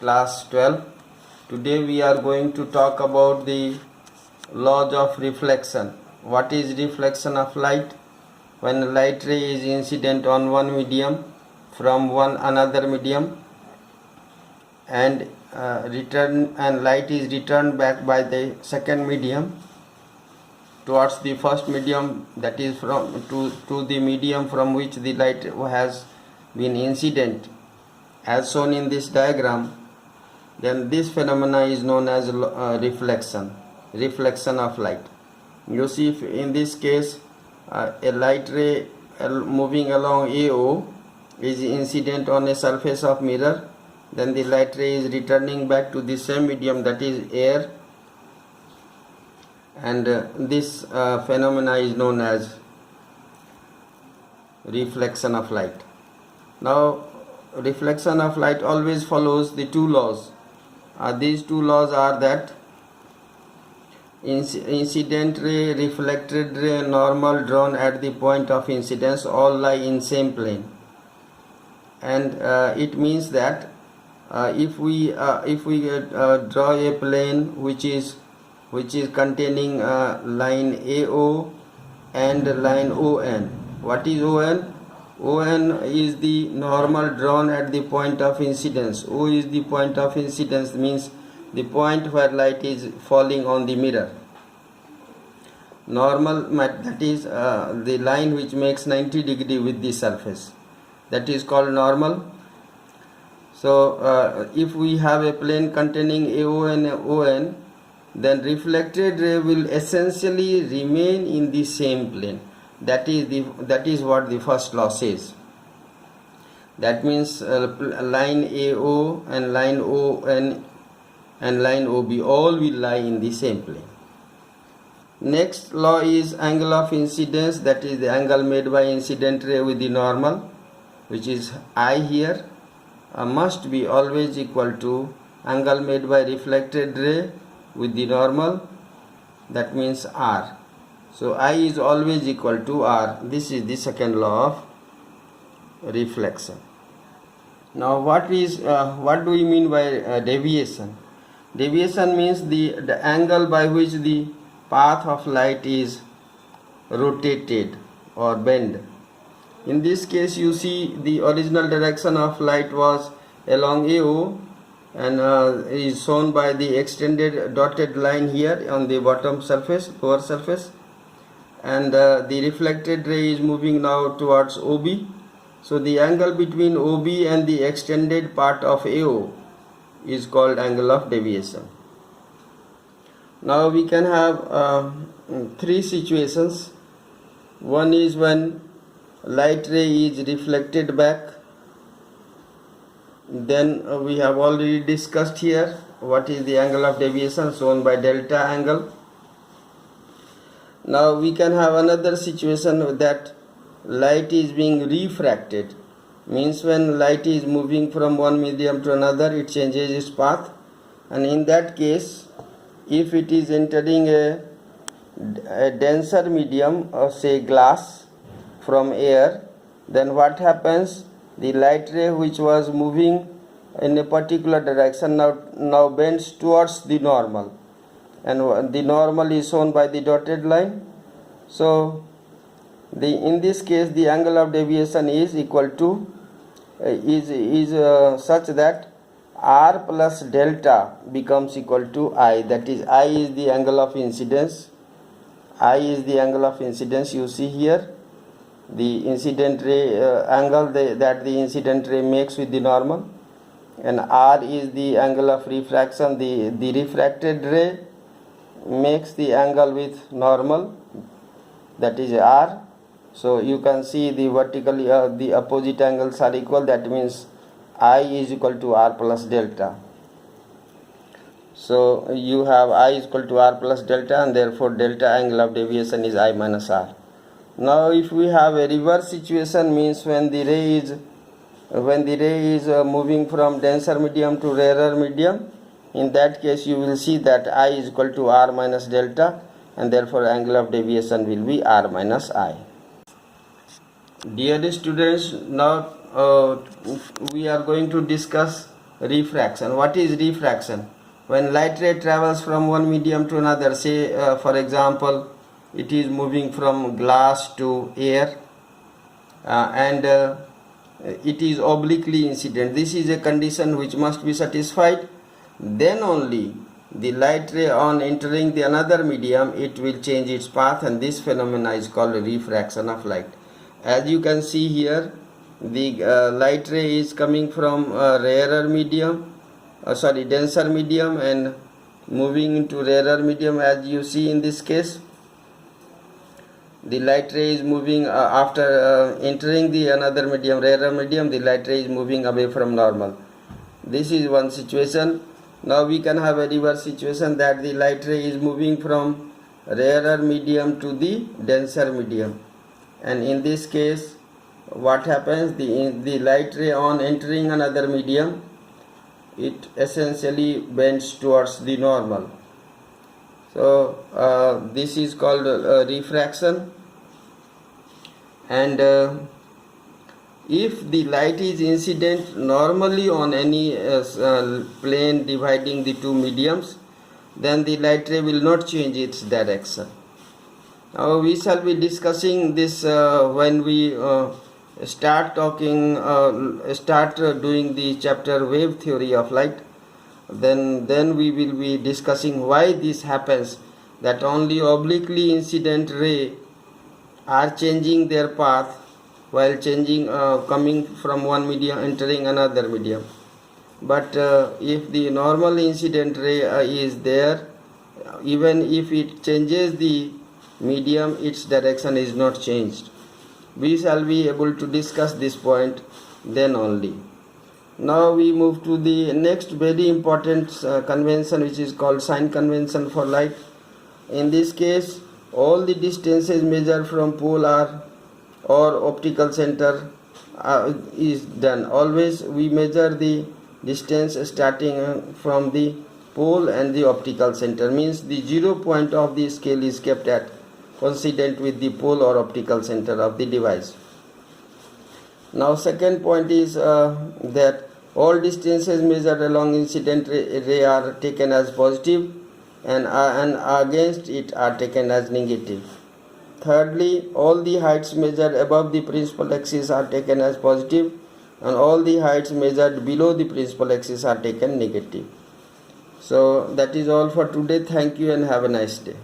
Class 12. Today we are going to talk about the laws of reflection. What is reflection of light? When light ray is incident on one medium from another medium and light is returned back by the second medium towards the first medium, that is from to the medium from which the light has been incident, as shown in this diagram, then this phenomena is known as reflection of light. You see, if in this case a light ray moving along AO is incident on a surface of mirror, then the light ray is returning back to the same medium, that is air, and this phenomena is known as reflection of light. Now, reflection of light always follows the two laws. These two laws are that incident ray, reflected ray, normal drawn at the point of incidence all lie in same plane, and it means that if we draw a plane which is containing line AO and line ON. What is ON? ON is the normal drawn at the point of incidence. O is the point of incidence, means the point where light is falling on the mirror. Normal, that is the line which makes 90 degree with the surface, that is called normal. So if we have a plane containing AO and ON, then reflected ray will essentially remain in the same plane. That is what the first law says. That means line AO and line ON and line OB all will lie in the same plane. Next law is angle of incidence, that is the angle made by incident ray with the normal, which is I here, must be always equal to angle made by reflected ray with the normal, that means R. So I is always equal to R. This is the second law of reflection. Now what do we mean by deviation? Deviation means the angle by which the path of light is rotated or bent. In this case, you see the original direction of light was along AO and is shown by the extended dotted line here on the bottom surface, lower surface, and the reflected ray is moving now towards OB. So the angle between OB and the extended part of AO is called angle of deviation. Now we can have three situations. One is when light ray is reflected back. Then we have already discussed here what is the angle of deviation, shown by delta angle. Now we can have another situation that light is being refracted, means when light is moving from one medium to another, it changes its path, and in that case, if it is entering a denser medium, or say glass, from air, then what happens? The light ray which was moving in a particular direction now bends towards the normal, and the normal is shown by the dotted line. So in this case the angle of deviation is equal to such that R plus delta becomes equal to I, that is I is the angle of incidence. I is the angle of incidence. You see here the incident ray angle that the incident ray makes with the normal, and R is the angle of refraction. The refracted ray makes the angle with normal, that is R. So you can see the vertically the opposite angles are equal, that means I is equal to R plus delta. So you have I is equal to R plus delta, and therefore delta angle of deviation is I minus R. Now if we have a reverse situation, means when the ray is moving from denser medium to rarer medium, in that case you will see that I is equal to R minus delta, and therefore angle of deviation will be R minus I. Dear students, now we are going to discuss refraction. What is refraction? When light ray travels from one medium to another, say for example it is moving from glass to air, and it is obliquely incident. This is a condition which must be satisfied. Then only the light ray on entering the another medium, it will change its path, and this phenomena is called refraction of light. As you can see here, the light ray is coming from a rarer medium, denser medium, and moving into rarer medium. As you see in this case, the light ray is moving after entering the another medium, rarer medium, the light ray is moving away from normal. This is one situation. Now we can have a reverse situation, that the light ray is moving from rarer medium to the denser medium, and in this case what happens, the light ray on entering another medium, it essentially bends towards the normal. So this is called refraction. And if the light is incident normally on any plane dividing the two mediums, then the light ray will not change its direction. Now we shall be discussing this when we start doing the chapter wave theory of light. Then we will be discussing why this happens, that only obliquely incident ray are changing their path while coming from one medium entering another medium. But if the normal incident ray is there, even if it changes the medium, its direction is not changed. We shall be able to discuss this point then only. Now we move to the next very important convention, which is called sign convention for light. In this case, all the distances measured from pole or optical center is done. Always we measure the distance starting from the pole and the optical center, means the 0 point of the scale is kept at coincident with the pole or optical center of the device. Now second point is that all distances measured along incident ray are taken as positive, and against it are taken as negative. Thirdly, all the heights measured above the principal axis are taken as positive, and all the heights measured below the principal axis are taken negative. So that is all for today. Thank you and have a nice day.